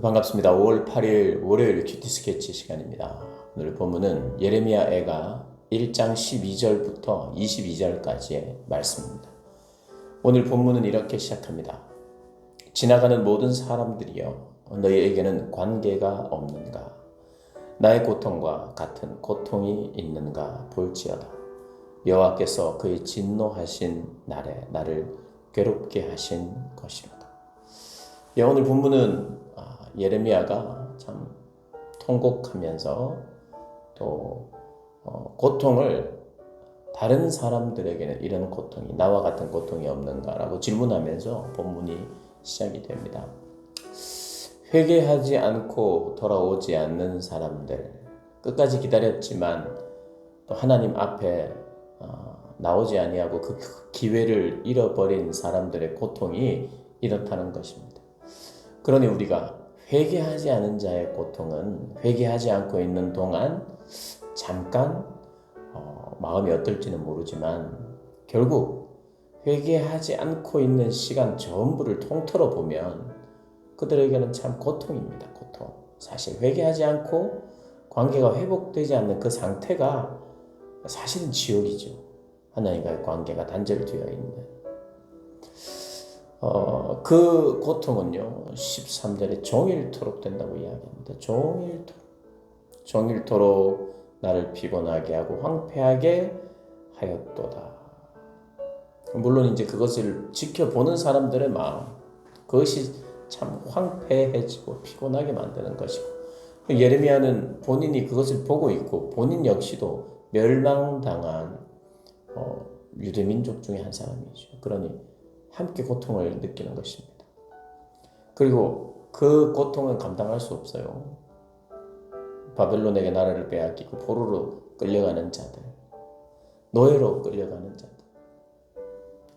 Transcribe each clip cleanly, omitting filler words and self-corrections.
반갑습니다. 5월 8일 월요일 큐티 스케치 시간입니다. 오늘 본문은 예레미야 애가 1장 12절부터 22절까지의 말씀입니다. 오늘 본문은 이렇게 시작합니다. 지나가는 모든 사람들이여 너희에게는 관계가 없는가? 나의 고통과 같은 고통이 있는가 볼지어다. 여호와께서 그의 진노하신 날에 나를 괴롭게 하신 것이로다. 오늘 본문은 예레미야가 참 통곡하면서 또 고통을 다른 사람들에게는 이런 고통이 나와 같은 고통이 없는가라고 질문하면서 본문이 시작이 됩니다. 회개하지 않고 돌아오지 않는 사람들, 끝까지 기다렸지만 또 하나님 앞에 나오지 아니하고 그 기회를 잃어버린 사람들의 고통이 이렇다는 것입니다. 그러니 우리가 회개하지 않은 자의 고통은 회개하지 않고 있는 동안 잠깐 마음이 어떨지는 모르지만 결국 회개하지 않고 있는 시간 전부를 통틀어 보면 그들에게는 참 고통입니다. 고통. 사실 회개하지 않고 관계가 회복되지 않는 그 상태가 사실은 지옥이죠. 하나님과의 관계가 단절되어 있는. 그 고통은요 13절에 종일토록 된다고 이야기합니다. 종일토록 나를 피곤하게 하고 황폐하게 하였도다. 물론 이제 그것을 지켜보는 사람들의 마음, 그것이 참 황폐해지고 피곤하게 만드는 것이고, 예레미야는 본인이 그것을 보고 있고 본인 역시도 멸망당한 유대민족 중에 한 사람이죠. 그러니 함께 고통을 느끼는 것입니다. 그리고 그 고통은 감당할 수 없어요. 바벨론에게 나라를 빼앗기고 포로로 끌려가는 자들, 노예로 끌려가는 자들,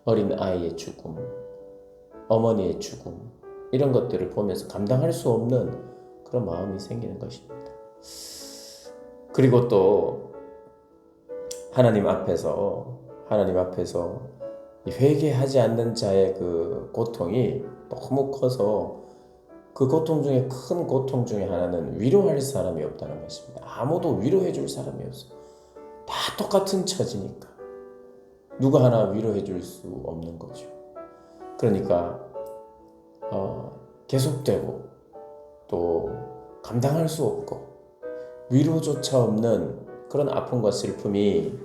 어린 아이의 죽음, 어머니의 죽음, 이런 것들을 보면서 감당할 수 없는 그런 마음이 생기는 것입니다. 그리고 또 하나님 앞에서 회개하지 않는 자의 그 고통이 너무 커서 그 고통 중에 큰 고통 중에 하나는 위로할 사람이 없다는 것입니다. 아무도 위로해 줄 사람이 없어요. 다 똑같은 처지니까 누가 하나 위로해 줄 수 없는 거죠. 그러니까 계속되고 또 감당할 수 없고 위로조차 없는 그런 아픔과 슬픔이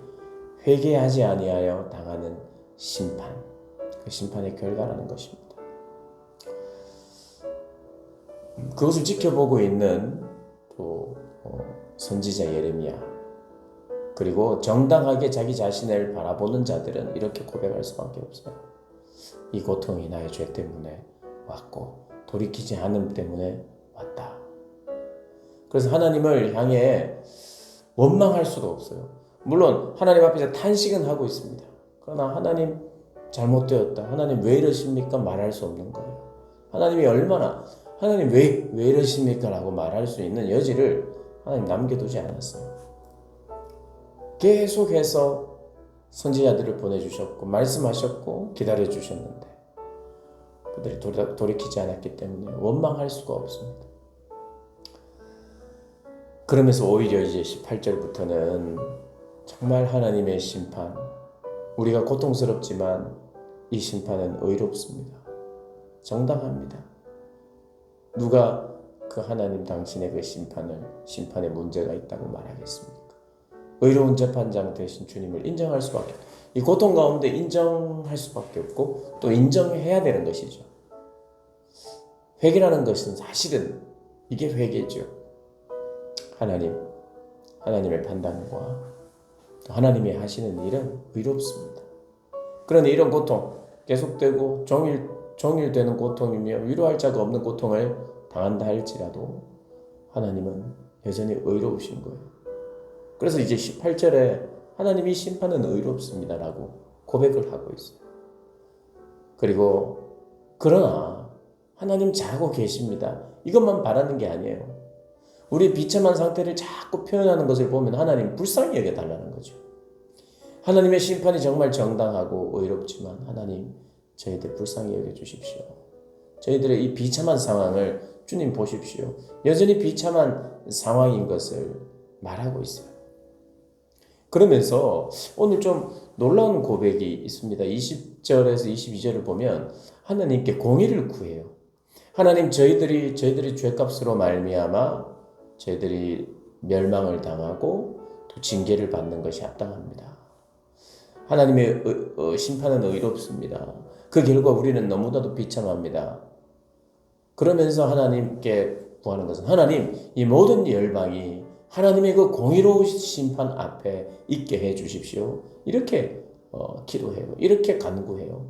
회개하지 아니하여 당하는 심판, 그 심판의 결과라는 것입니다. 그것을 지켜보고 있는 또 선지자 예레미야, 그리고 정당하게 자기 자신을 바라보는 자들은 이렇게 고백할 수밖에 없어요. 이 고통이 나의 죄 때문에 왔고 돌이키지 않음 때문에 왔다. 그래서 하나님을 향해 원망할 수가 없어요. 물론 하나님 앞에서 탄식은 하고 있습니다. 그러나 하나님 잘못되었다, 하나님 왜 이러십니까? 말할 수 없는 거예요. 하나님이 얼마나 하나님 왜 이러십니까? 라고 말할 수 있는 여지를 하나님 남겨두지 않았어요. 계속해서 선지자들을 보내주셨고 말씀하셨고 기다려주셨는데 그들이 돌이키지 않았기 때문에 원망할 수가 없습니다. 그러면서 오히려 이제 18절부터는 정말 하나님의 심판, 우리가 고통스럽지만 이 심판은 의롭습니다. 정당합니다. 누가 그 하나님 당신의 그 심판에 문제가 있다고 말하겠습니까? 의로운 재판장 되신 주님을 인정할 수밖에 없고, 이 고통 가운데 인정할 수밖에 없고 또 인정해야 되는 것이죠. 회개라는 것은 사실은 이게 회개죠. 하나님의 판단과 하나님이 하시는 일은 의롭습니다. 그러니 이런 고통, 계속되고 종일되는 고통이며 위로할 자가 없는 고통을 당한다 할지라도 하나님은 여전히 의로우신 거예요. 그래서 이제 18절에 하나님이 심판은 의롭습니다 라고 고백을 하고 있어요. 그리고 그러나 하나님 잘하고 계십니다, 이것만 바라는 게 아니에요. 우리 비참한 상태를 자꾸 표현하는 것을 보면 하나님 불쌍히 여겨달라는 거죠. 하나님의 심판이 정말 정당하고 의롭지만 하나님 저희들 불쌍히 여겨주십시오. 저희들의 이 비참한 상황을 주님 보십시오. 여전히 비참한 상황인 것을 말하고 있어요. 그러면서 오늘 좀 놀라운 고백이 있습니다. 20절에서 22절을 보면 하나님께 공의를 구해요. 하나님, 저희들이 죄값으로 말미암아 저희들이 멸망을 당하고 또 징계를 받는 것이 합당합니다. 하나님의 심판은 의롭습니다. 그 결과 우리는 너무나도 비참합니다. 그러면서 하나님께 구하는 것은, 하나님, 이 모든 열방이 하나님의 그 공의로운 심판 앞에 있게 해 주십시오. 이렇게 기도해요. 이렇게 간구해요.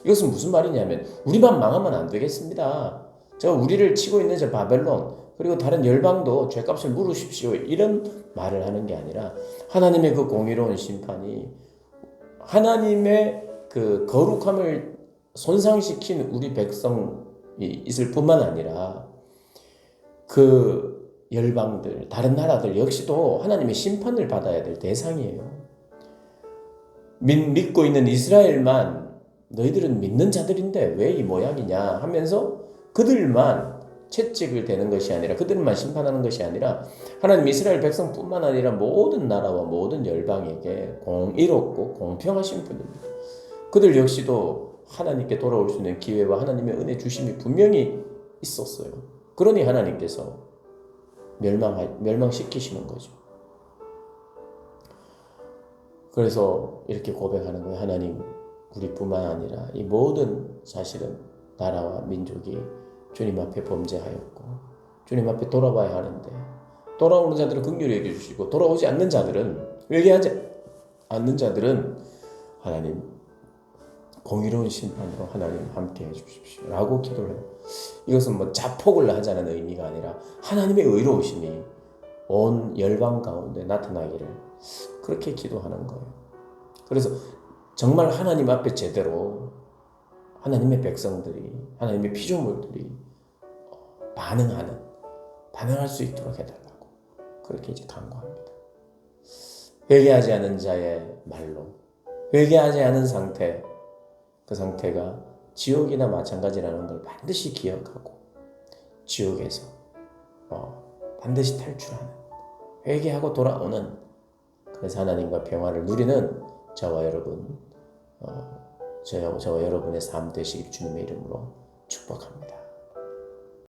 이것은 무슨 말이냐면, 우리만 망하면 안 되겠습니다. 우리를 치고 있는 저 바벨론, 그리고 다른 열방도 죄값을 물으십시오. 이런 말을 하는 게 아니라, 하나님의 그 공의로운 심판이 하나님의 그 거룩함을 손상시킨 우리 백성이 있을 뿐만 아니라 그 열방들, 다른 나라들 역시도 하나님의 심판을 받아야 될 대상이에요. 믿고 있는 이스라엘만 너희들은 믿는 자들인데 왜 이 모양이냐 하면서 그들만 채찍을 대는 것이 아니라, 그들만 심판하는 것이 아니라, 하나님 이스라엘 백성뿐만 아니라 모든 나라와 모든 열방에게 공의롭고 공평하신 분입니다. 그들 역시도 하나님께 돌아올 수 있는 기회와 하나님의 은혜 주심이 분명히 있었어요. 그러니 하나님께서 멸망시키시는 거죠. 그래서 이렇게 고백하는 거예요. 하나님, 우리뿐만 아니라 이 모든 사실은 나라와 민족이 주님 앞에 범죄하였고 주님 앞에 돌아와야 하는데, 돌아오는 자들은 긍휼히 여겨주시고 돌아오지 않는 자들은, 회개하지 않는 자들은 하나님 공의로운 심판으로 하나님 함께 해주십시오 라고 기도를 해요. 이것은 자폭을 하자는 의미가 아니라 하나님의 의로우심이 온 열방 가운데 나타나기를, 그렇게 기도하는 거예요. 그래서 정말 하나님 앞에 제대로 하나님의 백성들이, 하나님의 피조물들이 반응할 수 있도록 해달라고 그렇게 이제 간구합니다. 회개하지 않은 자의 말로, 회개하지 않은 상태, 그 상태가 지옥이나 마찬가지라는 걸 반드시 기억하고 지옥에서 반드시 탈출하는, 회개하고 돌아오는, 그래서 하나님과 평화를 누리는 저와 여러분의 삶 되시길 주님의 이름으로 축복합니다.